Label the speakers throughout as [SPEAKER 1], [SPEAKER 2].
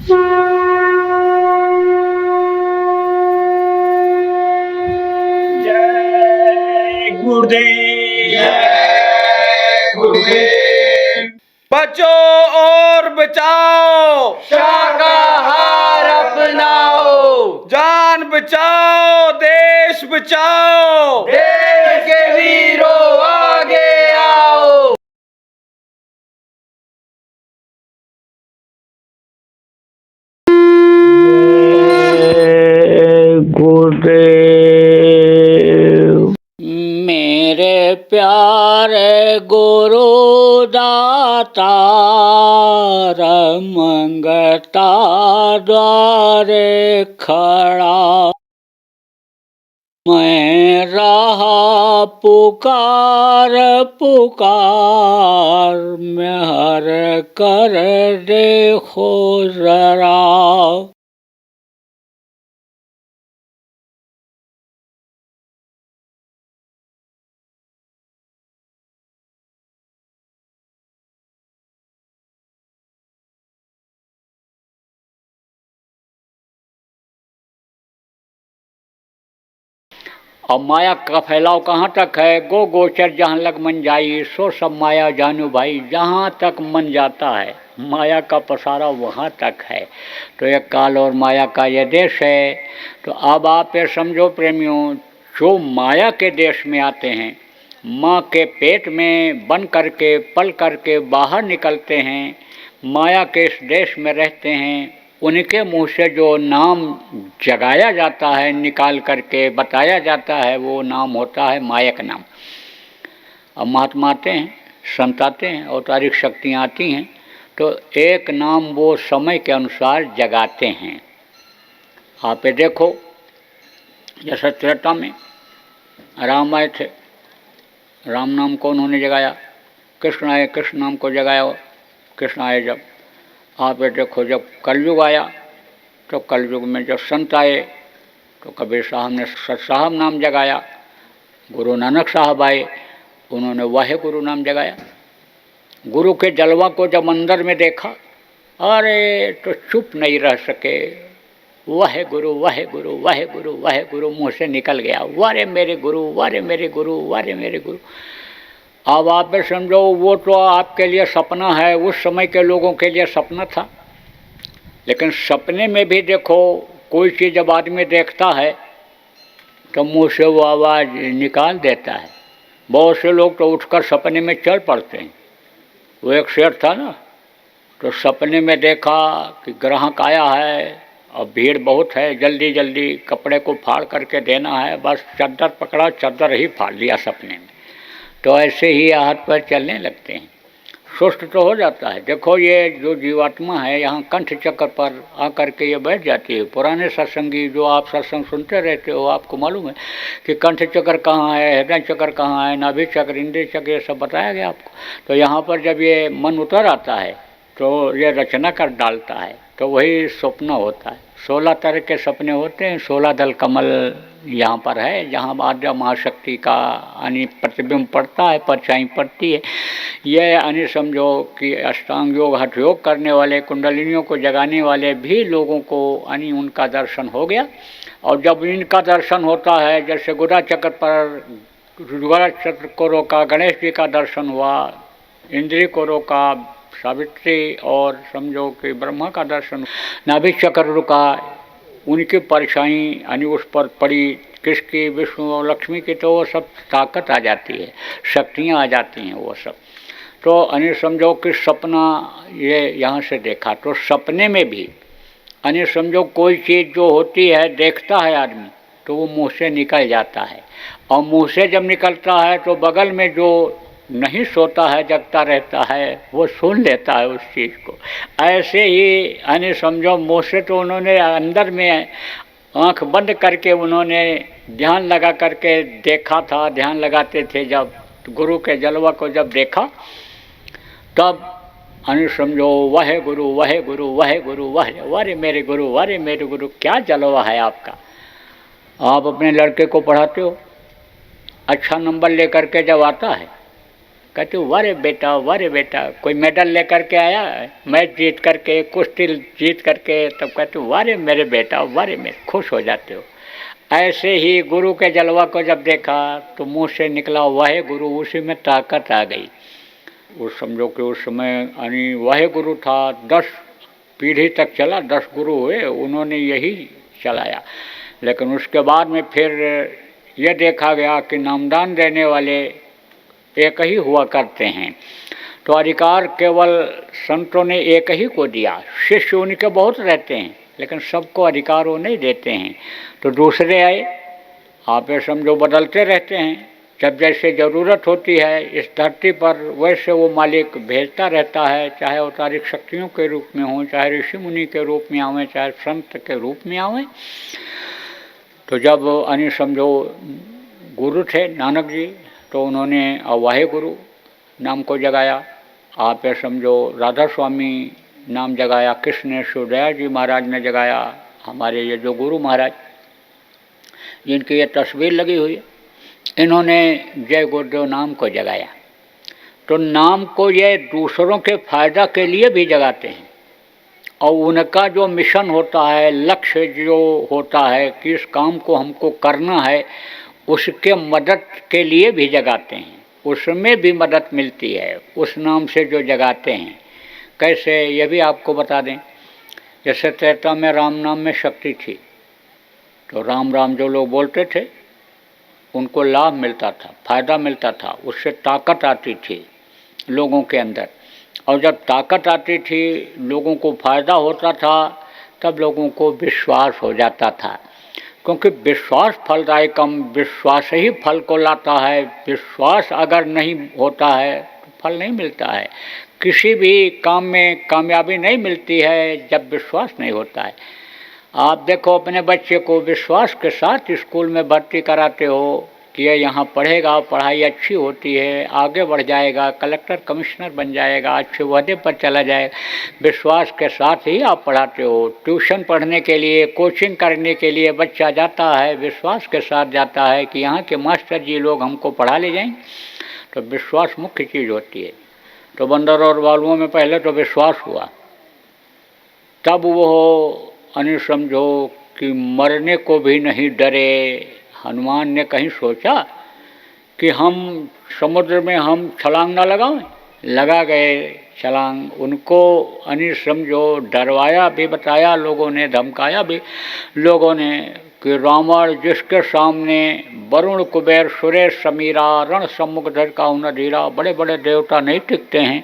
[SPEAKER 1] जय गुरुदेव,
[SPEAKER 2] जय गुरुदेव।
[SPEAKER 1] बचो और बचाओ,
[SPEAKER 2] शाकाहार अपनाओ,
[SPEAKER 1] जान बचाओ, देश बचाओ,
[SPEAKER 2] देश के वीरों आगे आओ।
[SPEAKER 1] गुरुदेव।
[SPEAKER 2] मेरे प्यारे गुरुदाता मंगता द्वारे खड़ा, मैं रहा पुकार पुकार, मैं हर कर देखो जरा। अब माया का फैलाव कहाँ तक है? गो गोचर जहाँ लग मन जाई, सो सब माया जानू भाई। जहाँ तक मन जाता है माया का पसारा वहाँ तक है। तो एक काल और माया का ये देश है। तो अब आप ये समझो प्रेमियों, जो माया के देश में आते हैं, माँ के पेट में बन करके पल करके बाहर निकलते हैं, माया के इस देश में रहते हैं, उनके मुँह से जो नाम जगाया जाता है, निकाल करके बताया जाता है, वो नाम होता है मायक नाम। अब महात्मा आते हैं, संत आते हैं, अवतारिक शक्तियाँ आती हैं, तो एक नाम वो समय के अनुसार जगाते हैं। आप ये देखो, जैसे त्रेता में राम आए थे, राम नाम को उन्होंने जगाया। कृष्ण आए, कृष्ण नाम को जगाया। कृष्ण आए जब, आप ये देखो, जब कलयुग आया तो कलयुग में जब संत आए तो कबीर साहब ने सत साहब नाम जगाया। गुरु नानक साहब आए, उन्होंने वाहे गुरु नाम जगाया। गुरु के जलवा को जब अंदर में देखा, अरे तो चुप नहीं रह सके। वाहे गुरु वाहे गुरु वाहे गुरु वाहे गुरु मुँह से निकल गया, वारे मेरे गुरु, वारे मेरे गुरु, वारे मेरे गुरु। अब आप समझो, वो तो आपके लिए सपना है, उस समय के लोगों के लिए सपना था। लेकिन सपने में भी देखो, कोई चीज़ जब आदमी देखता है तो मुँह से वो आवाज़ निकाल देता है। बहुत से लोग तो उठकर सपने में चल पड़ते हैं। वो एक शेर था ना, तो सपने में देखा कि ग्राहक आया है और भीड़ बहुत है, जल्दी जल्दी कपड़े को फाड़ करके देना है, बस चादर पकड़ा, चादर ही फाड़ लिया सपने में। तो ऐसे ही हाथ पर चलने लगते हैं, सुस्त तो हो जाता है। देखो, ये जो जीवात्मा है यहाँ कंठ चक्र पर आकर के ये बैठ जाती है। पुराने सत्संगी जो आप सत्संग सुनते रहते हो, आपको मालूम है कि कंठ चक्र कहाँ है, हृदय चक्र कहाँ है, नाभि चक्र, इंद्रिय चक्र, ये सब बताया गया आपको। तो यहाँ पर जब ये मन उतर आता है तो ये रचना कर डालता है, तो वही स्वप्न होता है। 16 तरह के सपने होते हैं। 16 दल कमल यहाँ पर है, जहाँ आद्या महाशक्ति का यानी प्रतिबिंब पड़ता है, परछाई पड़ती है। यह यानी समझो कि अष्टांग योग, हठ योग करने वाले, कुंडलिनियों को जगाने वाले भी लोगों को यानी उनका दर्शन हो गया। और जब इनका दर्शन होता है, जैसे गुड़ा चक्र पर गुड़ा चक्र को रोका, गणेश जी का दर्शन हुआ, इंद्रिय को रोका, सावित्री और समझो कि ब्रह्मा का दर्शन, नाभि चक्र रुका, उनकी परछाई यानी उस पर पड़ी, किसकी, विष्णु और लक्ष्मी की, तो वो सब ताकत आ जाती है, शक्तियाँ आ जाती हैं वो सब। तो यानी समझो कि सपना ये यहाँ से देखा। तो सपने में भी यानी समझो कोई चीज़ जो होती है, देखता है आदमी तो वो मुँह से निकल जाता है, और मुँह से जब निकलता है तो बगल में जो नहीं सोता है, जगता रहता है, वो सुन लेता है उस चीज़ को। ऐसे ही यानी समझो, मुँह से तो उन्होंने अंदर में आँख बंद करके उन्होंने ध्यान लगा करके देखा था। ध्यान लगाते थे, जब गुरु के जलवा को जब देखा, तब यानी समझो वाहे गुरु वाहे गुरु वाहे गुरु वाहे, वारे मेरे गुरु, वारे मेरे गुरु। क्या जलवा है आपका। आप अपने लड़के को पढ़ाते हो, अच्छा नंबर लेकर के जब आता है कहते वारे बेटा कोई मेडल लेकर के आया, मैच जीत करके, कुश्ती जीत करके, तब कहते वारे मेरे बेटा, वारे मेरे, खुश हो जाते हो। ऐसे ही गुरु के जलवा को जब देखा तो मुंह से निकला वाहे गुरु, उसी में ताकत आ गई। उस समझो कि उस समय यानी वाहे गुरु था, 10 पीढ़ी तक चला, 10 गुरु हुए, उन्होंने यही चलाया। लेकिन उसके बाद में फिर यह देखा गया कि नामदान देने वाले एक ही हुआ करते हैं, तो अधिकार केवल संतों ने एक ही को दिया, शिष्य उनके बहुत रहते हैं, लेकिन सबको अधिकार वो नहीं देते हैं। तो दूसरे आए, आप ये समझो बदलते रहते हैं, जब जैसे ज़रूरत होती है इस धरती पर वैसे वो मालिक भेजता रहता है, चाहे अवतारिक शक्तियों के रूप में हो, चाहे ऋषि मुनि के रूप में आवें, चाहे संत के रूप में आवें। तो जब यानी समझो गुरु थे नानक जी, तो उन्होंने वाहे गुरु नाम को जगाया। आप ये समझो राधा स्वामी नाम जगाया, कृष्ण शिवदयाल जी महाराज ने जगाया, हमारे ये जो गुरु महाराज जिनकी ये तस्वीर लगी हुई है, इन्होंने जय गुरुदेव नाम को जगाया। तो नाम को ये दूसरों के फायदा के लिए भी जगाते हैं, और उनका जो मिशन होता है, लक्ष्य जो होता है कि इस काम को हमको करना है, उसके मदद के लिए भी जगाते हैं, उसमें भी मदद मिलती है उस नाम से जो जगाते हैं। कैसे, ये भी आपको बता दें, जैसे त्रेता में राम नाम में शक्ति थी, तो राम राम जो लोग बोलते थे उनको लाभ मिलता था, फायदा मिलता था, उससे ताकत आती थी लोगों के अंदर, और जब ताकत आती थी, लोगों को फायदा होता था, तब लोगों को विश्वास हो जाता था, क्योंकि विश्वास फलदायकम, विश्वास ही फल को लाता है। विश्वास अगर नहीं होता है तो फल नहीं मिलता है, किसी भी काम में कामयाबी नहीं मिलती है जब विश्वास नहीं होता है। आप देखो अपने बच्चे को विश्वास के साथ स्कूल में भर्ती कराते हो कि ये यहाँ पढ़ेगा, पढ़ाई अच्छी होती है, आगे बढ़ जाएगा, कलेक्टर कमिश्नर बन जाएगा, अच्छे ओहदे पर चला जाएगा, विश्वास के साथ ही आप पढ़ाते हो। ट्यूशन पढ़ने के लिए, कोचिंग करने के लिए बच्चा जाता है, विश्वास के साथ जाता है कि यहाँ के मास्टर जी लोग हमको पढ़ा ले जाएंगे, तो विश्वास मुख्य चीज़ होती है। तो बंदर और बालुओं में पहले तो विश्वास हुआ, तब वो यानी समझो कि मरने को भी नहीं डरे। हनुमान ने कहीं सोचा कि हम समुद्र में हम छलांग ना लगाएं, लगा गए छलांग। उनको यानी समझो डरवाया भी, बताया लोगों ने, धमकाया भी लोगों ने कि रावण जिसके सामने वरुण कुबेर सुरेश समीरा रण सम्मुख धर का उन धीरा, बड़े बड़े देवता नहीं टिकते हैं,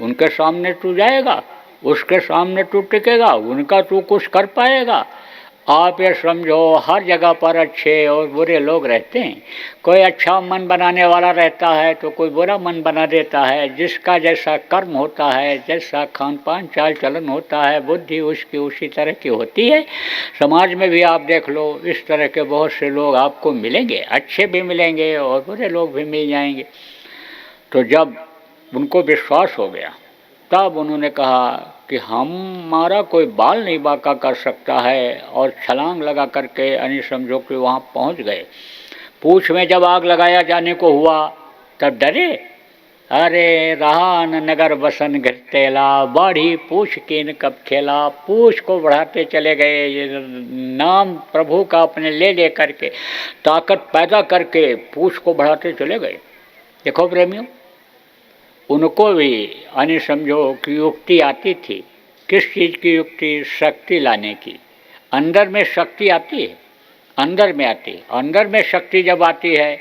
[SPEAKER 2] उनके सामने तू जाएगा, उसके सामने तू टिकेगा, उनका तू कुछ कर पाएगा। आप ये समझो हर जगह पर अच्छे और बुरे लोग रहते हैं, कोई अच्छा मन बनाने वाला रहता है तो कोई बुरा मन बना देता है। जिसका जैसा कर्म होता है, जैसा खान पान चाल चलन होता है, बुद्धि उसकी उसी तरह की होती है। समाज में भी आप देख लो, इस तरह के बहुत से लोग आपको मिलेंगे, अच्छे भी मिलेंगे और बुरे लोग भी मिल जाएंगे। तो जब उनको विश्वास हो गया, तब उन्होंने कहा कि हमारा कोई बाल नहीं बांका कर सकता है, और छलांग लगा करके यानी समझो कि वहाँ पहुँच गए। पूँछ में जब आग लगाया जाने को हुआ तब डरे, अरे रहा न नगर बसन घटेला, बाढ़ी पूँछ कीन कब खेला। पूँछ को बढ़ाते चले गए, ये नाम प्रभु का अपने ले ले करके, ताकत पैदा करके पूँछ को बढ़ाते चले गए। देखो प्रेमियों, उनको भी यानी समझो कि युक्ति आती थी। किस चीज़ की युक्ति? शक्ति लाने की। अंदर में शक्ति आती है, अंदर में आती है। अंदर में शक्ति जब आती है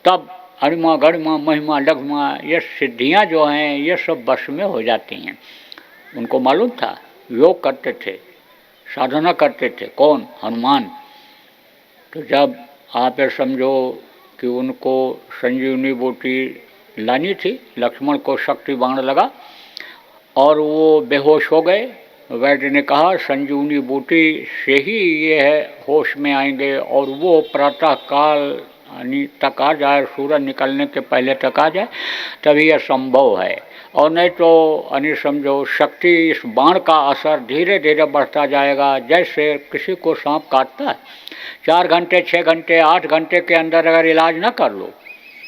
[SPEAKER 2] तब अणिमा गणिमा महिमा लघुमा ये सिद्धियां जो हैं ये सब वश में हो जाती हैं। उनको मालूम था, योग करते थे, साधना करते थे। कौन? हनुमान। तो जब आप ये समझो कि उनको संजीवनी बूटी लानी थी, लक्ष्मण को शक्ति बाण लगा और वो बेहोश हो गए। वैद्य ने कहा संजीवनी बूटी से ही ये है होश में आएंगे, और वो प्रातः काल यानी तक आ जाए, सूरज निकलने के पहले तक आ जाए, तभी यह संभव है। और नहीं तो यानी समझो शक्ति, इस बाण का असर धीरे धीरे बढ़ता जाएगा। जैसे किसी को सांप काटता है, 4 घंटे 6 घंटे 8 घंटे के अंदर अगर इलाज ना कर लो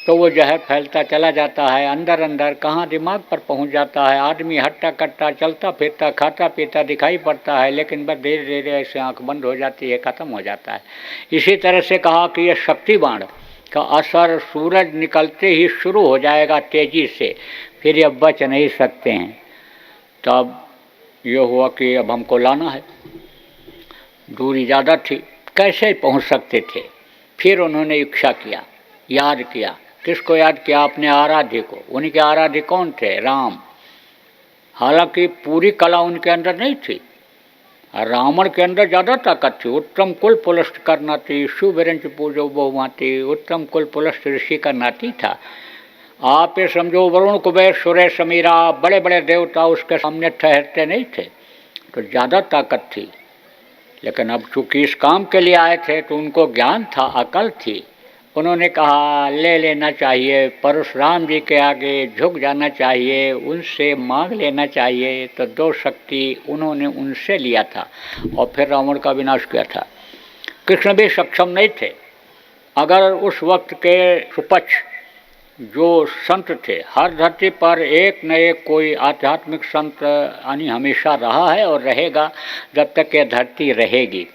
[SPEAKER 2] तो वो जहर फैलता चला जाता है, अंदर अंदर कहाँ दिमाग पर पहुंच जाता है। आदमी हट्टा कट्टा चलता फिरता खाता पीता दिखाई पड़ता है, लेकिन बस धीरे धीरे ऐसे आँख बंद हो जाती है, ख़त्म हो जाता है। इसी तरह से कहा कि यह शक्ति बाण का असर सूरज निकलते ही शुरू हो जाएगा तेज़ी से, फिर ये बच नहीं सकते हैं। तब ये हुआ कि अब हमको लाना है, दूरी ज़्यादा थी, कैसे पहुंच सकते थे। फिर उन्होंने इच्छा किया, याद किया। किसको याद किया? अपने आराध्य को। उनके आराध्य कौन थे? राम। हालांकि पूरी कला उनके अंदर नहीं थी, रावण के अंदर ज़्यादा ताकत थी। उत्तम कुल पुलस्त का नाती, शुभरंज पूजो बहुमाती, उत्तम कुल पुलस्त ऋषि का नाती था। आप ये समझो वरुण कुबेर सूर्य समीरा बड़े बड़े देवता उसके सामने ठहरते नहीं थे, तो ज़्यादा ताकत थी। लेकिन अब चूँकि इस काम के लिए आए थे तो उनको ज्ञान था, अकल थी। उन्होंने कहा ले लेना चाहिए, परशुराम जी के आगे झुक जाना चाहिए, उनसे मांग लेना चाहिए। तो 2 शक्ति उन्होंने उनसे लिया था और फिर रावण का विनाश किया था। कृष्ण भी सक्षम नहीं थे। अगर उस वक्त के सुपक्ष जो संत थे, हर धरती पर एक न एक कोई आध्यात्मिक संत यानी हमेशा रहा है और रहेगा जब तक ये धरती रहेगी।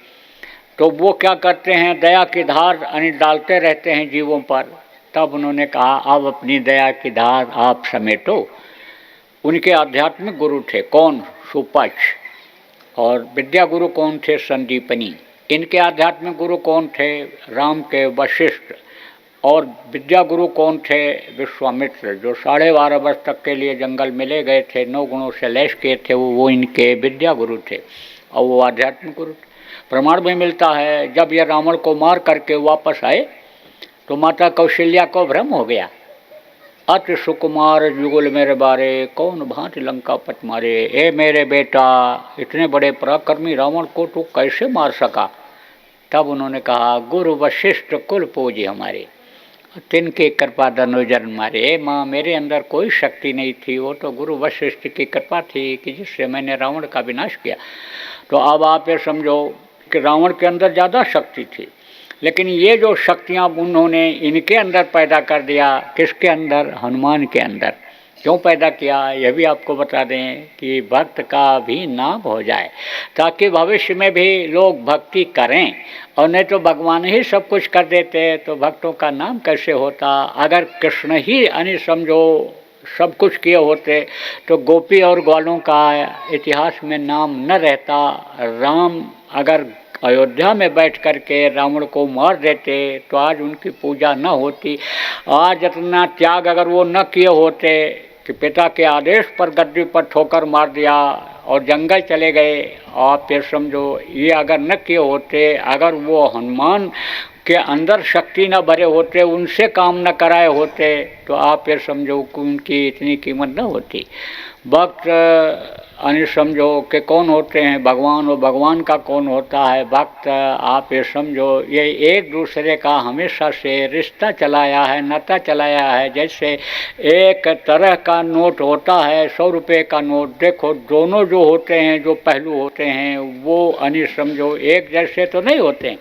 [SPEAKER 2] तो वो क्या करते हैं, दया की धार यानी डालते रहते हैं जीवों पर। तब उन्होंने कहा अब अपनी दया की धार आप समेटो। उनके आध्यात्मिक गुरु थे कौन? सुपक्ष। और विद्या गुरु कौन थे? संदीपनी। इनके आध्यात्मिक गुरु कौन थे? राम के वशिष्ठ। और विद्या गुरु कौन थे? विश्वामित्र, जो 12.5 वर्ष तक के लिए जंगल में ले गए थे, 9 गुणों से लैस किए थे, वो इनके विद्या गुरु थे और वो आध्यात्मिक गुरु थे। प्रमाण भी मिलता है, जब ये रावण को मार करके वापस आए तो माता कौशल्या को भ्रम हो गया। अति सुकुमार जुगुल मेरे बारे, कौन भांति लंका पट मारे। ए मेरे बेटा, इतने बड़े पराक्रमी रावण को तू कैसे मार सका? तब उन्होंने कहा गुरु वशिष्ठ कुल पूजी हमारे, तिनके कृपा धनु जन्म मारे। ए माँ, मेरे अंदर कोई शक्ति नहीं थी, वो तो गुरु वशिष्ठ की कृपा थी कि जिससे मैंने रावण का विनाश किया। तो अब आप ये समझो कि रावण के अंदर ज़्यादा शक्ति थी, लेकिन ये जो शक्तियाँ उन्होंने इनके अंदर पैदा कर दिया। किसके अंदर? हनुमान के अंदर। क्यों पैदा किया यह भी आपको बता दें कि भक्त का भी नाम हो जाए, ताकि भविष्य में भी लोग भक्ति करें। और नहीं तो भगवान ही सब कुछ कर देते तो भक्तों का नाम कैसे होता। अगर कृष्ण ही यानी समझो सब कुछ किए होते तो गोपी और ग्वालों का इतिहास में नाम न रहता। राम अगर अयोध्या में बैठ कर के रावण को मार देते तो आज उनकी पूजा न होती। आज इतना त्याग अगर वो न किए होते कि पिता के आदेश पर गद्दी पर ठोकर मार दिया और जंगल चले गए, आप फिर समझो ये अगर न किए होते, अगर वो हनुमान के अंदर शक्ति न भरे होते, उनसे काम न कराए होते, तो आप फिर समझो कि उनकी इतनी कीमत न होती। भक्त यानी समझो कि कौन होते हैं? भगवान। और भगवान का कौन होता है? भक्त। आप ये समझो ये एक दूसरे का हमेशा से रिश्ता चलाया है, नाता चलाया है। जैसे एक तरह का नोट होता है, 100 रुपये का नोट, देखो दोनों जो होते हैं, जो पहलू होते हैं, वो यानी समझो एक जैसे तो नहीं होते हैं,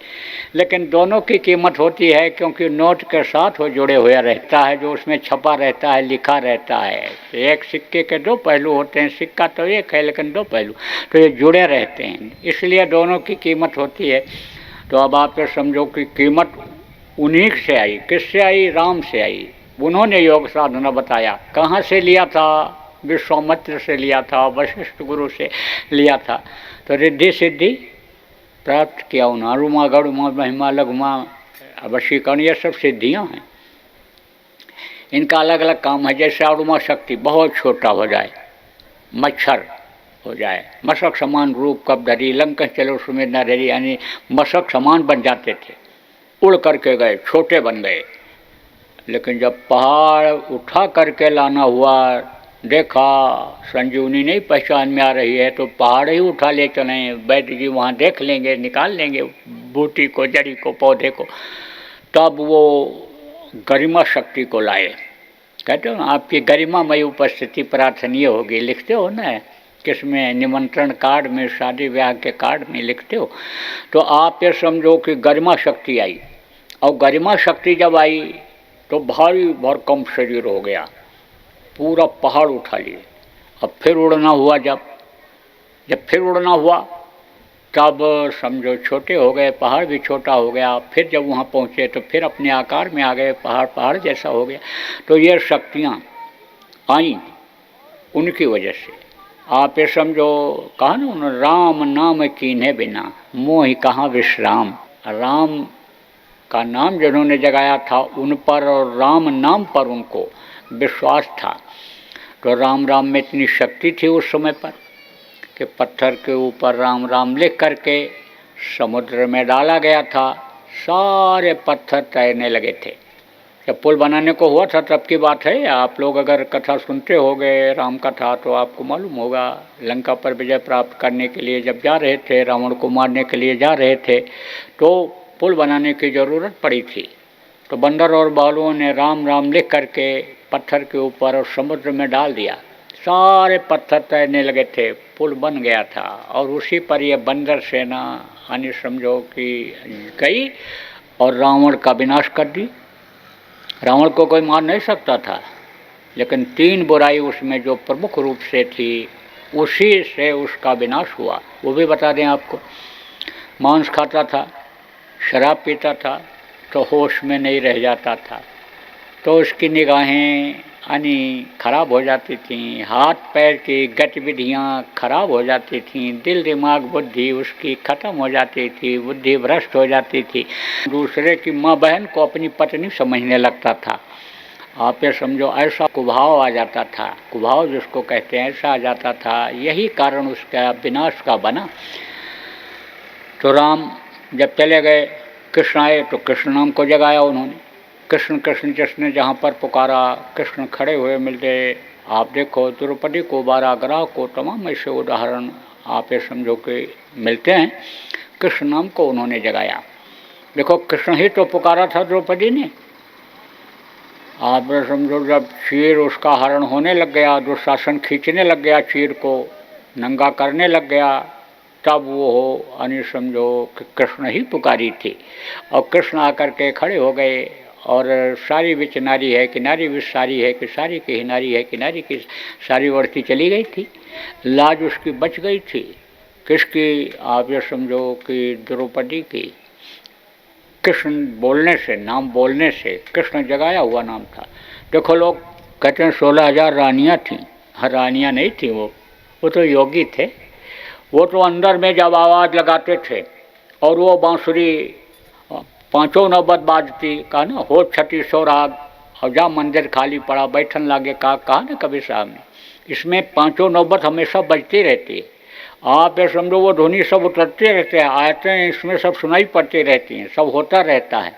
[SPEAKER 2] लेकिन दोनों की कीमत होती है, क्योंकि नोट के साथ वो जुड़े हुए रहता है, जो उसमें छपा रहता है, लिखा रहता है। एक सिक्के के 2 पहलू होते हैं, सिक्का तो एक है लेकिन 2 पहलू, तो ये जुड़े रहते हैं, इसलिए दोनों की कीमत होती है। तो अब आप ये समझो कि कीमत उन्हीं से आई। किससे आई? राम से आई। उन्होंने योग साधना बताया। कहाँ से लिया था? विश्वामित्र से लिया था, वशिष्ठ गुरु से लिया था। तो रिद्धि सिद्धि प्राप्त किया उन्होंने। अरुमा गरुमा महिमा लघुमा वशीकरण, ये सब सिद्धियाँ हैं। इनका अलग अलग काम है। जैसे अरुमा शक्ति, बहुत छोटा हो जाए, मच्छर हो जाए, मशक समान रूप कब धरी, लंकन चलो सुमेध न धरी, यानी मशक समान बन जाते थे, उड़ करके गए, छोटे बन गए। लेकिन जब पहाड़ उठा करके लाना हुआ, देखा संजीवनी नहीं पहचान में आ रही है, तो पहाड़ ही उठा ले चलें, वैद्य जी वहाँ देख लेंगे, निकाल लेंगे बूटी को, जड़ी को, पौधे को। तब वो गरिमा शक्ति को लाए। कहते हो ना, आपकी गरिमामयी उपस्थिति प्रार्थनीय होगी, लिखते हो ना किसमें? निमंत्रण कार्ड में, शादी ब्याह के कार्ड में लिखते हो। तो आप ये समझो कि गरिमा शक्ति आई, और गरिमा शक्ति जब आई तो भारी भरकम शरीर हो गया, पूरा पहाड़ उठा लिए। अब फिर उड़ना हुआ, जब फिर उड़ना हुआ तब समझो छोटे हो गए, पहाड़ भी छोटा हो गया। फिर जब वहाँ पहुँचे तो फिर अपने आकार में आ गए, पहाड़ जैसा हो गया। तो ये शक्तियाँ आई उनकी वजह से। आप ये समझो, कहा ना उन्होंने, राम नाम कीन्हे बिना मोहि कहाँ विश्राम। राम का नाम जिन्होंने जगाया था उन पर और राम नाम पर उनको विश्वास था। तो राम राम में इतनी शक्ति थी उस समय पर कि पत्थर के ऊपर राम राम लिख करके समुद्र में डाला गया था, सारे पत्थर तैरने लगे थे। जब पुल बनाने को हुआ था तब की बात है। आप लोग अगर कथा सुनते होंगे राम कथा तो आपको मालूम होगा, लंका पर विजय प्राप्त करने के लिए जब जा रहे थे, रावण को मारने के लिए जा रहे थे, तो पुल बनाने की ज़रूरत पड़ी थी। तो बंदर और बालुओं ने राम राम लिख करके पत्थर के ऊपर और समुद्र में डाल दिया, सारे पत्थर तैरने लगे थे, पुल बन गया था। और उसी पर यह बंदर सेना यानी समझो कि गई और रावण का विनाश कर दी। रावण को कोई मार नहीं सकता था, लेकिन 3 बुराई उसमें जो प्रमुख रूप से थी उसी से उसका विनाश हुआ। वो भी बता दें आपको, मांस खाता था, शराब पीता था, तो होश में नहीं रह जाता था, तो उसकी निगाहें यानी खराब हो जाती थीं, हाथ पैर की गतिविधियाँ खराब हो जाती थीं, दिल दिमाग बुद्धि उसकी ख़त्म हो जाती थी, बुद्धि भ्रष्ट हो जाती थी। दूसरे की माँ बहन को अपनी पत्नी समझने लगता था। आप ये समझो, ऐसा कुभाव आ जाता था, कुभाव जिसको कहते हैं, ऐसा आ जाता था। यही कारण उसका विनाश का बना। तो राम जब चले गए, कृष्ण आए तो कृष्ण नाम को जगाया उन्होंने। कृष्ण कृष्ण जिसने जहाँ पर पुकारा, कृष्ण खड़े हुए मिल गए। आप देखो द्रौपदी को, बाराग्रह को, तमाम ऐसे उदाहरण आप ये समझो कि मिलते हैं। कृष्ण नाम को उन्होंने जगाया। देखो कृष्ण ही तो पुकारा था द्रौपदी ने। आप ये समझो, जब चीर उसका हरण होने लग गया, दुशासन खींचने लग गया, चीर को नंगा करने लग गया, तब वो हो यानी समझो कि कृष्ण ही पुकारी थी। और कृष्ण आकर के खड़े हो गए और सारी बिच नारी है कि नारी बिच सारी है कि सारी की ही नारी है कि नारी की सारी बढ़ती चली गई थी। लाज उसकी बच गई थी। किसकी? आप ये समझो कि द्रौपदी की। कृष्ण बोलने से, नाम बोलने से, कृष्ण जगाया हुआ नाम था। देखो लोग कहते हैं 16,000 रानियाँ थीं। हाँ, रानियाँ नहीं थी, वो तो योगी थे। वो तो अंदर में जब आवाज़ लगाते थे और वो बांसुरी 5 नौबत बाजती, कहा ना, हो छठी सोराग और जा मंदिर खाली पड़ा बैठन लागे, कहा ना कबीर साहब ने। इसमें 5 नौबत हमेशा बजती रहती है। आप ये समझो वो ध्वनि सब उतरते रहते हैं, आयतें इसमें सब सुनाई पड़ती रहती हैं, सब होता रहता है।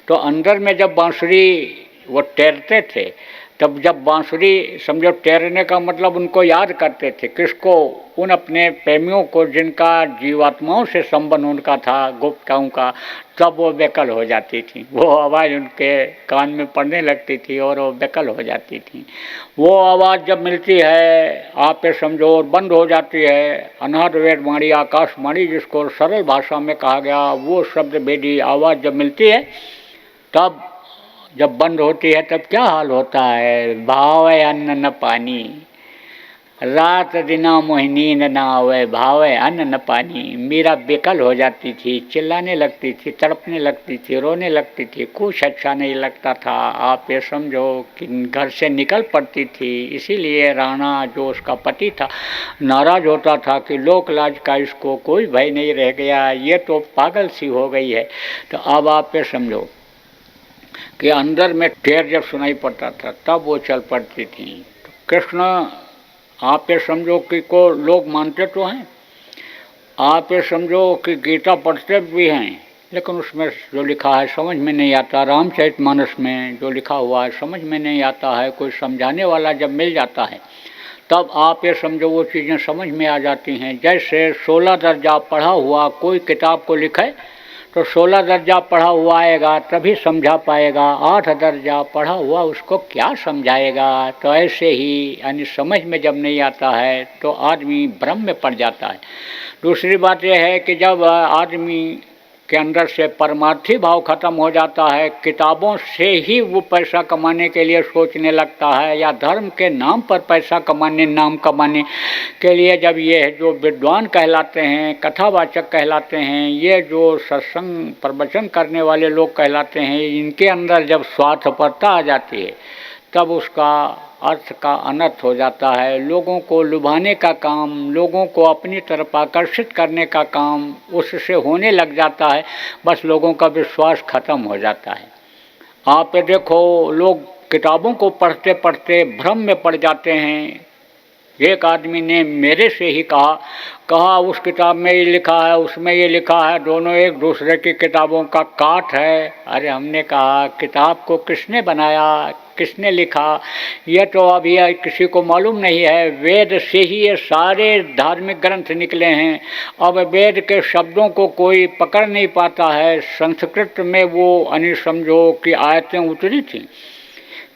[SPEAKER 2] तो अंदर में जब बांसुरी वो तैरते थे, तब जब बांसुरी समझो तैरने का मतलब उनको याद करते थे, किसको? उन अपने प्रेमियों को जिनका जीवात्माओं से संबंध उनका था, गुप्ताओं का, तब वो बेकल हो जाती थी। वो आवाज़ उनके कान में पड़ने लगती थी और वो बेकल हो जाती थी। वो आवाज़ जब मिलती है, आप ये समझो, और बंद हो जाती है, अनाहत वेदवाणी आकाशवाणी जिसको सरल भाषा में कहा गया, वो शब्द भेदी आवाज़ जब मिलती है, तब जब बंद होती है तब क्या हाल होता है? भाव है अन्न न पानी, रात दिना मोहि नींद न आवे, भाव है अन्न न पानी। मीरा बेकल हो जाती थी, चिल्लाने लगती थी, तड़पने लगती थी, रोने लगती थी, कुछ अच्छा नहीं लगता था। आप ये समझो कि घर से निकल पड़ती थी। इसीलिए राणा जो उसका पति था नाराज होता था कि लोक लाज का इसको कोई भय नहीं रह गया, ये तो पागल सी हो गई है। तो अब आप ये समझो कि अंदर में टेर जब सुनाई पड़ता था तब वो चल पड़ती थी। तो कृष्ण आप ये समझो कि को लोग मानते तो हैं, आप ये समझो कि गीता पढ़ते भी हैं, लेकिन उसमें जो लिखा है समझ में नहीं आता। रामचरितमानस में जो लिखा हुआ है समझ में नहीं आता है। कोई समझाने वाला जब मिल जाता है तब आप ये समझो वो चीज़ें समझ में आ जाती हैं। जैसे 16 दर्जा पढ़ा हुआ कोई किताब को लिखे तो 16 दर्जा पढ़ा हुआ आएगा तभी समझा पाएगा, 8 दर्जा पढ़ा हुआ उसको क्या समझाएगा। तो ऐसे ही यानी समझ में जब नहीं आता है तो आदमी भ्रम में पड़ जाता है। दूसरी बात यह है कि जब आदमी के अंदर से परमार्थी भाव खत्म हो जाता है, किताबों से ही वो पैसा कमाने के लिए सोचने लगता है, या धर्म के नाम पर पैसा कमाने, नाम कमाने के लिए जब ये जो विद्वान कहलाते हैं, कथावाचक कहलाते हैं, ये जो सत्संग प्रवचन करने वाले लोग कहलाते हैं, इनके अंदर जब स्वार्थपरता आ जाती है तब उसका अर्थ का अनर्थ हो जाता है। लोगों को लुभाने का काम, लोगों को अपनी तरफ आकर्षित करने का काम उससे होने लग जाता है, बस लोगों का विश्वास खत्म हो जाता है। आप देखो, लोग किताबों को पढ़ते पढ़ते भ्रम में पड़ जाते हैं। एक आदमी ने मेरे से ही कहा उस किताब में ये लिखा है, उसमें ये लिखा है, दोनों एक दूसरे की किताबों का काट है। अरे हमने कहा किताब को किसने बनाया, किसने लिखा, यह तो अभी किसी को मालूम नहीं है। वेद से ही ये सारे धार्मिक ग्रंथ निकले हैं। अब वेद के शब्दों को कोई पकड़ नहीं पाता है। संस्कृत में वो समझो कि आयतें उतरी थी,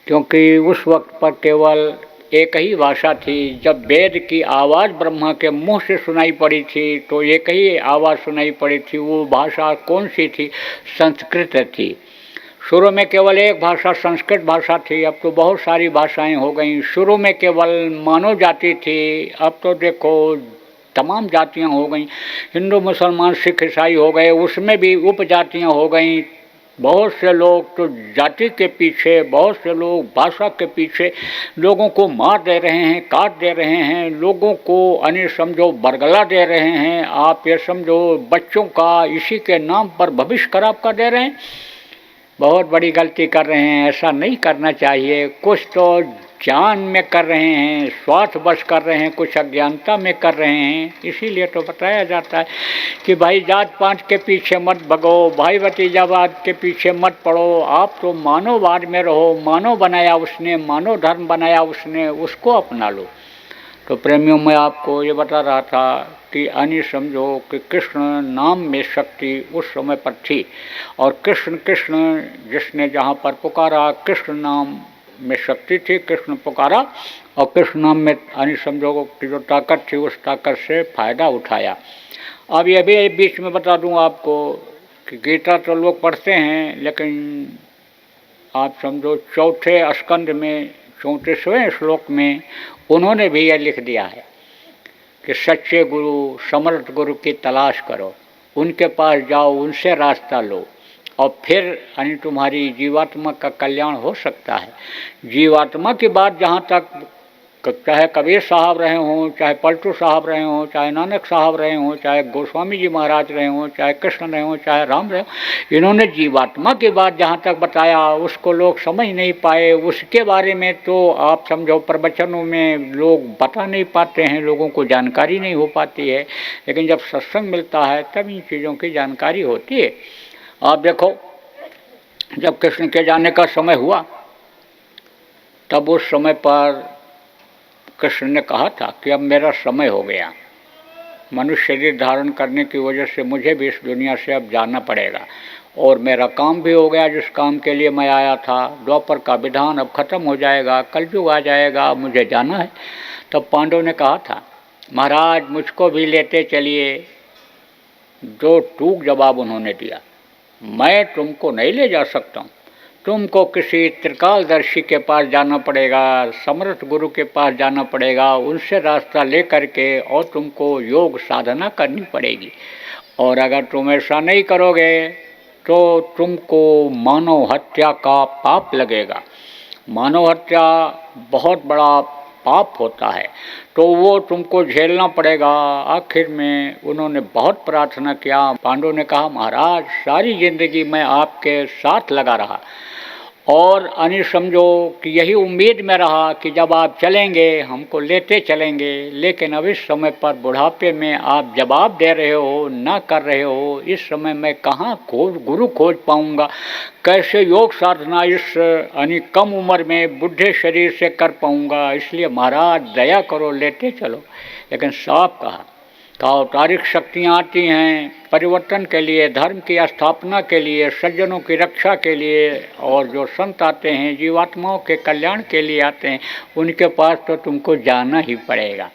[SPEAKER 2] क्योंकि उस वक्त पर केवल एक ही भाषा थी। जब वेद की आवाज़ ब्रह्मा के मुंह से सुनाई पड़ी थी तो एक ही आवाज़ सुनाई पड़ी थी। वो भाषा कौन सी थी? संस्कृत थी। शुरू में केवल एक भाषा संस्कृत भाषा थी, अब तो बहुत सारी भाषाएं हो गई। शुरू में केवल मानव जाति थी, अब तो देखो तमाम जातियां हो गई। हिंदू, मुसलमान, सिख, ईसाई हो गए, उसमें भी उपजातियां हो गई। बहुत से लोग तो जाति के पीछे, बहुत से लोग भाषा के पीछे लोगों को मार दे रहे हैं, काट दे रहे हैं, लोगों को समझो बरगला दे रहे हैं। आप ये समझो बच्चों का इसी के नाम पर भविष्य खराब कर दे रहे हैं। बहुत बड़ी गलती कर रहे हैं, ऐसा नहीं करना चाहिए। कुछ तो जान में कर रहे हैं, स्वार्थवश कर रहे हैं, कुछ अज्ञानता में कर रहे हैं। इसीलिए तो बताया जाता है कि भाई जात पात के पीछे मत भगो, भाई भतीजावाद के पीछे मत पड़ो, आप तो मानववाद में रहो। मानव बनाया उसने, मानव धर्म बनाया उसने, उसको अपना लो। तो प्रेमियों, मैं आपको ये बता रहा था कि समझो कि कृष्ण नाम में शक्ति उस समय पर थी, और कृष्ण कृष्ण जिसने जहाँ पर पुकारा, कृष्ण नाम में शक्ति थी, कृष्ण पुकारा और कृष्ण नाम में समझो कि जो ताकत थी उस ताकत से फ़ायदा उठाया। अब ये भी बीच में बता दूं आपको कि गीता तो लोग पढ़ते हैं, लेकिन आप समझो चौथे स्कंद में 34वें श्लोक में उन्होंने भी यह लिख दिया है कि सच्चे गुरु, समर्थ गुरु की तलाश करो, उनके पास जाओ, उनसे रास्ता लो, और फिर तुम्हारी जीवात्मा का कल्याण हो सकता है। जीवात्मा की बात जहाँ तक, चाहे कबीर साहब रहे हों, चाहे पलटू साहब रहे हों, चाहे नानक साहब रहे हों, चाहे गोस्वामी जी महाराज रहे हों, चाहे कृष्ण रहे हों, चाहे राम रहे हों, इन्होंने जीवात्मा की बात जहाँ तक बताया उसको लोग समझ नहीं पाए। उसके बारे में तो आप समझो प्रवचनों में लोग बता नहीं पाते हैं, लोगों को जानकारी नहीं हो पाती है। लेकिन जब सत्संग मिलता है तब इन चीज़ों की जानकारी होती है। आप देखो, जब कृष्ण के जाने का समय हुआ तब उस समय पर कृष्ण ने कहा था कि अब मेरा समय हो गया, मनुष्य शरीर धारण करने की वजह से मुझे भी इस दुनिया से अब जाना पड़ेगा, और मेरा काम भी हो गया जिस काम के लिए मैं आया था। द्वापर का विधान अब खत्म हो जाएगा, कलयुग आ जाएगा, मुझे जाना है। तब पांडव ने कहा था, महाराज मुझको भी लेते चलिए। जो टूक जवाब उन्होंने दिया, मैं तुमको नहीं ले जा सकता हूँ, तुमको किसी त्रिकालदर्शी के पास जाना पड़ेगा, समर्थ गुरु के पास जाना पड़ेगा, उनसे रास्ता ले करके और तुमको योग साधना करनी पड़ेगी। और अगर तुम ऐसा नहीं करोगे तो तुमको मानव हत्या का पाप लगेगा। मानव हत्या बहुत बड़ा पाप होता है, तो वो तुमको झेलना पड़ेगा। आखिर में उन्होंने बहुत प्रार्थना किया। पांडव ने कहा, महाराज सारी जिंदगी मैं आपके साथ लगा रहा और समझो कि यही उम्मीद में रहा कि जब आप चलेंगे हमको लेते चलेंगे, लेकिन अब इस समय पर बुढ़ापे में आप जवाब दे रहे हो, ना कर रहे हो। इस समय मैं कहाँ गुरु खोज पाऊँगा, कैसे योग साधना इस कम उम्र में बुढ़े शरीर से कर पाऊँगा। इसलिए महाराज दया करो, लेते चलो। लेकिन साफ कहा, अवतारिक शक्तियाँ आती हैं परिवर्तन के लिए, धर्म की स्थापना के लिए, सज्जनों की रक्षा के लिए, और जो संत आते हैं जीवात्माओं के कल्याण के लिए आते हैं, उनके पास तो तुमको जाना ही पड़ेगा।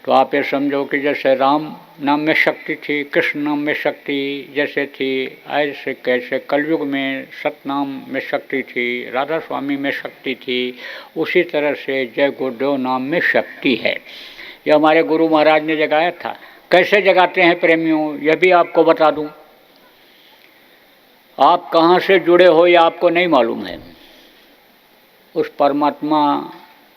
[SPEAKER 2] तो आप ये समझो कि जैसे राम नाम में शक्ति थी, कृष्ण नाम में शक्ति जैसे थी, ऐसे कैसे कलयुग में सतनाम में शक्ति थी, राधा स्वामी में शक्ति थी, उसी तरह से जय गुरुदेव नाम में शक्ति है। यह हमारे गुरु महाराज ने जगाया था। कैसे जगाते हैं प्रेमियों, यह भी आपको बता दूं। आप कहाँ से जुड़े हो ये आपको नहीं मालूम है, उस परमात्मा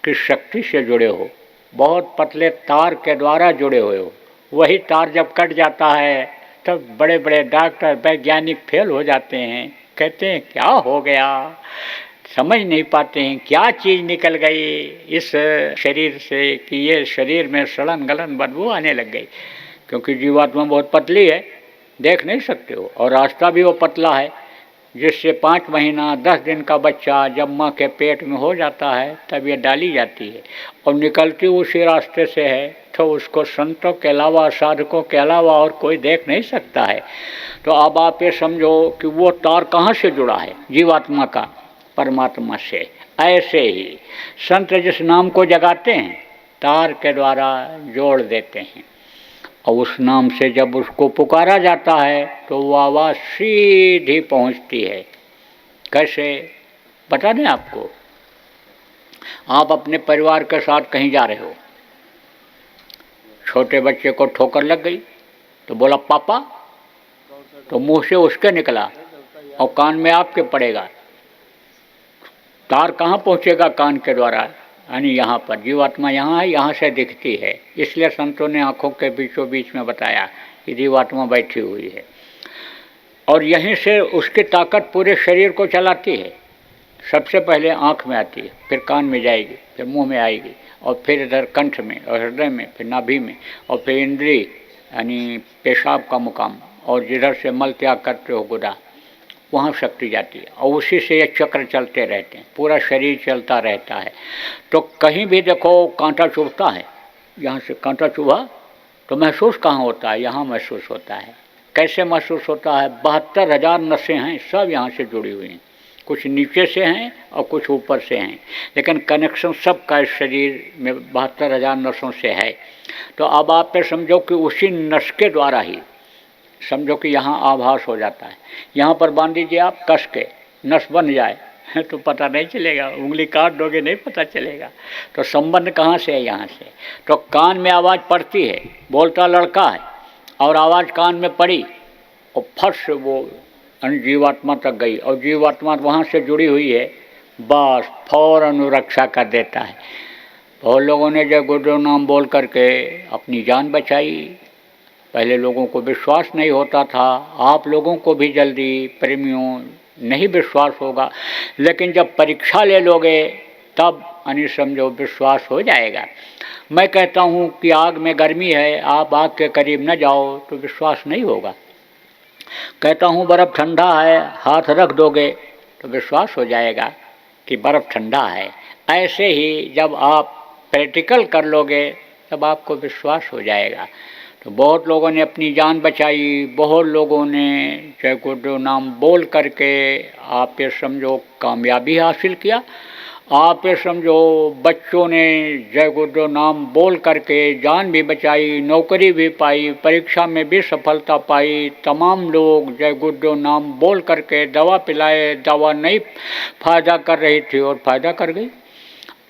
[SPEAKER 2] की शक्ति से जुड़े हो, बहुत पतले तार के द्वारा जुड़े हुए हो। वही तार जब कट जाता है तब बड़े बड़े डॉक्टर वैज्ञानिक फेल हो जाते हैं, कहते हैं क्या हो गया, समझ नहीं पाते हैं क्या चीज़ निकल गई इस शरीर से कि ये शरीर में सड़न गलन बदबू आने लग गई। क्योंकि जीवात्मा बहुत पतली है, देख नहीं सकते हो, और रास्ता भी वो पतला है, जिससे 5 महीना 10 दिन का बच्चा जब माँ के पेट में हो जाता है तब ये डाली जाती है और निकलती उसी रास्ते से है। तो उसको संतों के अलावा, साधकों के अलावा और कोई देख नहीं सकता है। तो अब आप ये समझो कि वो तार कहाँ से जुड़ा है, जीवात्मा का परमात्मा से। ऐसे ही संत जिस नाम को जगाते हैं तार के द्वारा जोड़ देते हैं, और उस नाम से जब उसको पुकारा जाता है तो वो आवाज़ सीधी पहुंचती है। कैसे बता दें आपको। आप अपने परिवार के साथ कहीं जा रहे हो, छोटे बच्चे को ठोकर लग गई तो बोला पापा, तो मुंह से उसके निकला और कान में आपके पड़ेगा। तार कहाँ पहुँचेगा? कान के द्वारा, यानी यहाँ पर जीवात्मा यहाँ है, यहाँ से दिखती है। इसलिए संतों ने आँखों के बीचों बीच में बताया कि जीवात्मा बैठी हुई है और यहीं से उसकी ताकत पूरे शरीर को चलाती है। सबसे पहले आँख में आती है, फिर कान में जाएगी, फिर मुंह में आएगी, और फिर इधर कंठ में और हृदय में, फिर नाभि में, और फिर इंद्री यानी पेशाब का मुकाम, और जिधर से मल त्याग करते हो गुदा, वहाँ शक्ति जाती है। और उसी से ये चक्र चलते रहते हैं, पूरा शरीर चलता रहता है। तो कहीं भी देखो कांटा चुभता है, यहाँ से कांटा चुभा तो महसूस कहाँ होता है? यहाँ महसूस होता है। कैसे महसूस होता है? 72,000 नसें हैं, सब यहाँ से जुड़ी हुई हैं। कुछ नीचे से हैं और कुछ ऊपर से हैं, लेकिन कनेक्शन सबका इस शरीर में 72,000 नसों से है। तो अब आप पे समझो कि उसी नस के द्वारा ही समझो कि यहाँ आभास हो जाता है। यहाँ पर बांध दीजिए आप कस के, नस बन जाए तो पता नहीं चलेगा, उंगली काट दोगे नहीं पता चलेगा। तो संबंध कहाँ से है? यहाँ से। तो कान में आवाज़ पड़ती है, बोलता लड़का है और आवाज़ कान में पड़ी और फट से वो जीवात्मा तक गई, और जीवात्मा वहाँ से जुड़ी हुई है, बस फौरन रक्षा कर देता है। बहुत लोगों ने जय गुरुदेव नाम बोल करके अपनी जान बचाई। पहले लोगों को विश्वास नहीं होता था, आप लोगों को भी जल्दी प्रेमियों नहीं विश्वास होगा, लेकिन जब परीक्षा ले लोगे तब यानी समझो विश्वास हो जाएगा। मैं कहता हूँ कि आग में गर्मी है, आप आग के करीब न जाओ तो विश्वास नहीं होगा। कहता हूँ बर्फ़ ठंडा है, हाथ रख दोगे तो विश्वास हो जाएगा कि बर्फ़ ठंडा है। ऐसे ही जब आप प्रैक्टिकल कर लोगे तब आपको विश्वास हो जाएगा। तो बहुत लोगों ने अपनी जान बचाई, बहुत लोगों ने जय गुरुदेव नाम बोल करके आप ये समझो कामयाबी हासिल किया। आप ये समझो बच्चों ने जय गुरुदेव नाम बोल करके जान भी बचाई, नौकरी भी पाई, परीक्षा में भी सफलता पाई। तमाम लोग जय गुरुदेव नाम बोल करके दवा पिलाए, दवा नहीं फ़ायदा कर रही थी और फ़ायदा कर गई।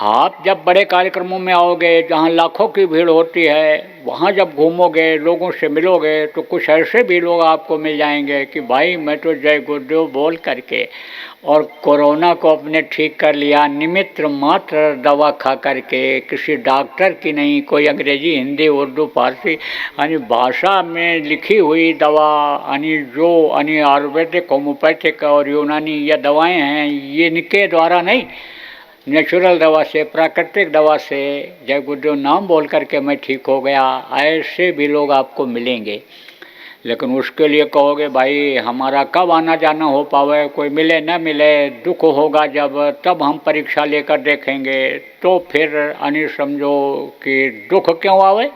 [SPEAKER 2] आप जब बड़े कार्यक्रमों में आओगे जहाँ लाखों की भीड़ होती है, वहाँ जब घूमोगे, लोगों से मिलोगे, तो कुछ ऐसे भी लोग आपको मिल जाएंगे कि भाई मैं तो जय गुरुदेव बोल करके और कोरोना को अपने ठीक कर लिया, निमित्त मात्र दवा खा करके, किसी डॉक्टर की नहीं, कोई अंग्रेजी, हिंदी, उर्दू, फारसी यानी भाषा में लिखी हुई दवा, यानी जो यानी आयुर्वेदिक, होम्योपैथिक और यूनानी ये दवाएँ हैं, ये इनके द्वारा नहीं, नेचुरल दवा से, प्राकृतिक दवा से जय गुरुदेव नाम बोल करके मैं ठीक हो गया, ऐसे भी लोग आपको मिलेंगे। लेकिन उसके लिए कहोगे भाई हमारा कब आना जाना हो पावे, कोई मिले न मिले, दुख होगा जब तब हम परीक्षा लेकर देखेंगे, तो फिर यानी समझो कि दुख क्यों आवे।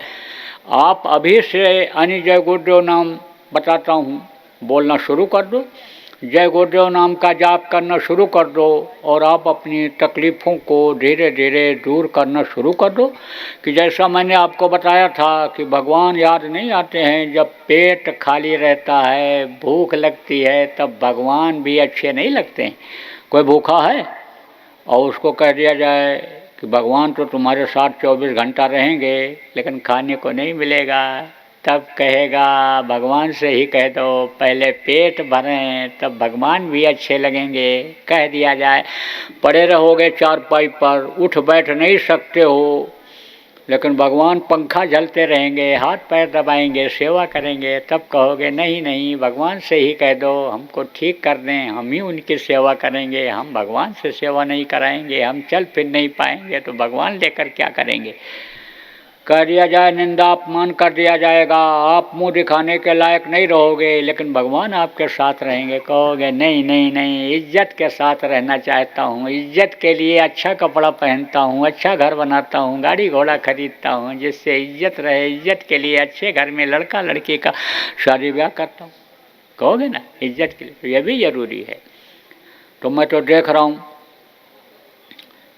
[SPEAKER 2] आप अभी से यानी जय गुरुदेव नाम बताता हूँ बोलना शुरू कर दो, जय गुरुदेव नाम का जाप करना शुरू कर दो और आप अपनी तकलीफ़ों को धीरे धीरे दूर करना शुरू कर दो। कि जैसा मैंने आपको बताया था कि भगवान याद नहीं आते हैं, जब पेट खाली रहता है, भूख लगती है, तब भगवान भी अच्छे नहीं लगते हैं। कोई भूखा है और उसको कह दिया जाए कि भगवान तो तुम्हारे साथ 24 घंटा रहेंगे लेकिन खाने को नहीं मिलेगा, तब कहेगा भगवान से ही कह दो पहले पेट भरें तब भगवान भी अच्छे लगेंगे। कह दिया जाए पड़े रहोगे चारपाई पर, उठ बैठ नहीं सकते हो, लेकिन भगवान पंखा झलते रहेंगे, हाथ पैर दबाएंगे, सेवा करेंगे, तब कहोगे नहीं नहीं भगवान से ही कह दो हमको ठीक कर दें, हम ही उनकी सेवा करेंगे, हम भगवान से सेवा नहीं कराएंगे, हम चल फिर नहीं पाएंगे तो भगवान लेकर क्या करेंगे। कह दिया जाए निंदा अपमान कर दिया जाएगा, आप मुंह दिखाने के लायक नहीं रहोगे लेकिन भगवान आपके साथ रहेंगे। कहोगे नहीं नहीं नहीं, इज्जत के साथ रहना चाहता हूँ, इज्जत के लिए अच्छा कपड़ा पहनता हूँ, अच्छा घर बनाता हूँ, गाड़ी घोड़ा खरीदता हूँ, जिससे इज्जत रहे, इज्जत के लिए अच्छे घर में लड़का लड़की का शादी ब्याह करता हूँ। कहोगे ना इज्जत के लिए, तो यह भी ज़रूरी है। तो मैं तो देख रहा हूँ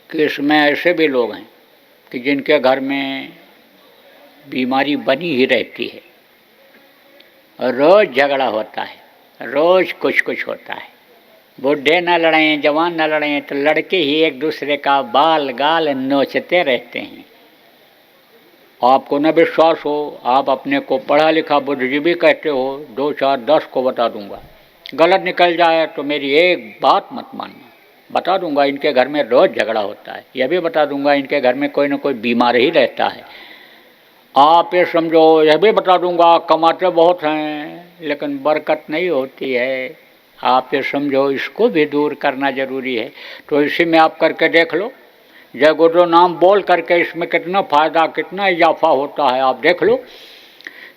[SPEAKER 2] कि इसमें ऐसे भी लोग हैं कि जिनके घर में बीमारी बनी ही रहती है, रोज़ झगड़ा होता है, रोज़ कुछ कुछ होता है, बूढ़े न लड़ें जवान न लड़ें तो लड़के ही एक दूसरे का बाल गाल नोचते रहते हैं। आपको न विश्वास हो, आप अपने को पढ़ा लिखा बुद्धिजीवी कहते हो, 2 4 10 को बता दूंगा, गलत निकल जाए तो मेरी एक बात मत मानना। बता दूंगा इनके घर में रोज़ झगड़ा होता है, यह भी बता दूंगा इनके घर में कोई न कोई बीमार ही रहता है। आप ये समझो, यह भी बता दूंगा कमाते बहुत हैं लेकिन बरकत नहीं होती है। आप ये समझो इसको भी दूर करना ज़रूरी है। तो इसी में आप करके देख लो, जय गुरुदेव नाम बोल करके इसमें कितना फ़ायदा कितना इजाफा होता है आप देख लो।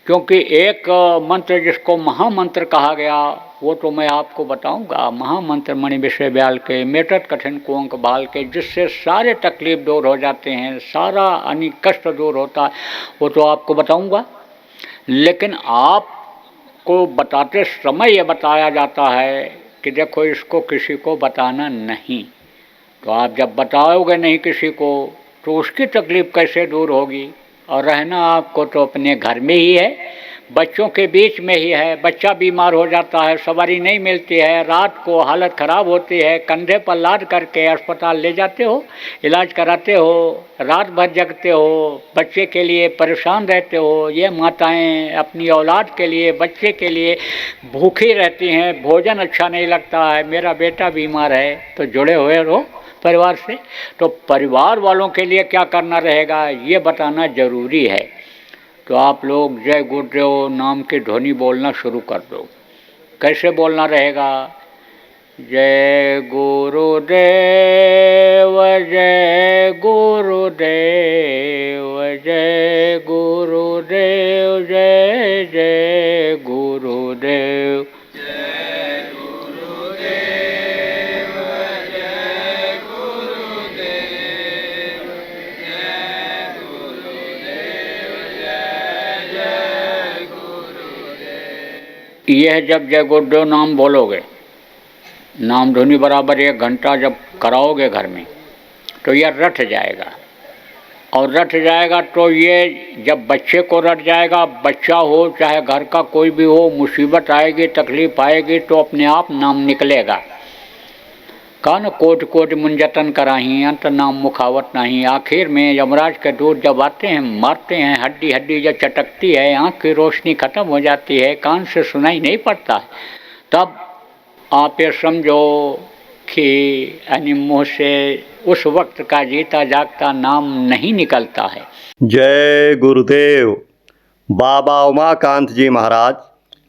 [SPEAKER 2] क्योंकि एक मंत्र जिसको महामंत्र कहा गया वो तो मैं आपको बताऊंगा, महामंत्र मणि विषय ब्याल के मेटत कठिन कुंक बाल के, जिससे सारे तकलीफ दूर हो जाते हैं, सारा अनेक कष्ट दूर होता है, वो तो आपको बताऊंगा। लेकिन आपको बताते समय ये बताया जाता है कि देखो इसको किसी को बताना नहीं। तो आप जब बताओगे नहीं किसी को तो उसकी तकलीफ़ कैसे दूर होगी। और रहना आपको तो अपने घर में ही है, बच्चों के बीच में ही है। बच्चा बीमार हो जाता है, सवारी नहीं मिलती है, रात को हालत ख़राब होती है, कंधे पर लाद करके अस्पताल ले जाते हो, इलाज कराते हो, रात भर जगते हो, बच्चे के लिए परेशान रहते हो। ये माताएं अपनी औलाद के लिए बच्चे के लिए भूखी रहती हैं, भोजन अच्छा नहीं लगता है, मेरा बेटा बीमार है, तो जुड़े हुए रहो परिवार से। तो परिवार वालों के लिए क्या करना रहेगा ये बताना ज़रूरी है। तो आप लोग जय गुरुदेव नाम की ध्वनि बोलना शुरू कर दो। कैसे बोलना रहेगा? जय गुरुदेव जय गुरुदेव जय गुरुदेव जय जय गुरुदेव। यह जब जय गुरुदेव नाम बोलोगे, नाम ध्वनि बराबर 1 घंटा जब कराओगे घर में, तो यह रट जाएगा। और रट जाएगा तो ये जब बच्चे को रट जाएगा, बच्चा हो चाहे घर का कोई भी हो, मुसीबत आएगी तकलीफ आएगी तो अपने आप नाम निकलेगा। कान कोट कोट मुंजतन कराही अंत नाम मुखावत नहीं। आखिर में यमराज के दूत जब आते हैं मारते हैं, हड्डी हड्डी जब चटकती है, आँख की रोशनी खत्म हो जाती है, कान से सुनाई नहीं पड़ता है, तब आप ये समझो कि मुँह से उस वक्त का जीता जागता नाम नहीं निकलता है।
[SPEAKER 3] जय गुरुदेव। बाबा उमाकांत जी महाराज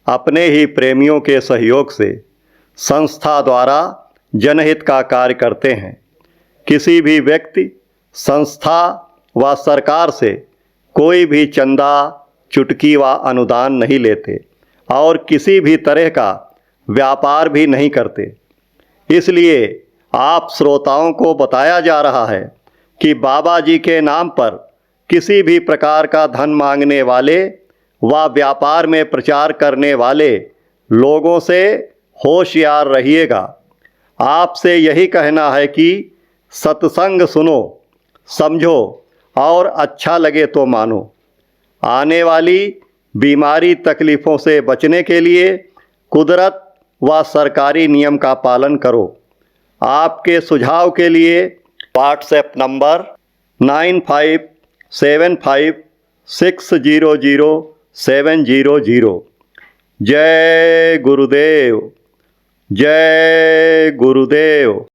[SPEAKER 3] अपने ही प्रेमियों के सहयोग से संस्था द्वारा जनहित का कार्य करते हैं। किसी भी व्यक्ति, संस्था व सरकार से कोई भी चंदा, चुटकी व अनुदान नहीं लेते और किसी भी तरह का व्यापार भी नहीं करते। इसलिए आप श्रोताओं को बताया जा रहा है कि बाबा जी के नाम पर किसी भी प्रकार का धन मांगने वाले व व्यापार में प्रचार करने वाले लोगों से होशियार रहिएगा। आपसे यही कहना है कि सत्संग सुनो, समझो और अच्छा लगे तो मानो। आने वाली बीमारी तकलीफ़ों से बचने के लिए कुदरत व सरकारी नियम का पालन करो। आपके सुझाव के लिए व्हाट्सएप नंबर 9575600700। जय गुरुदेव, जय गुरुदेव।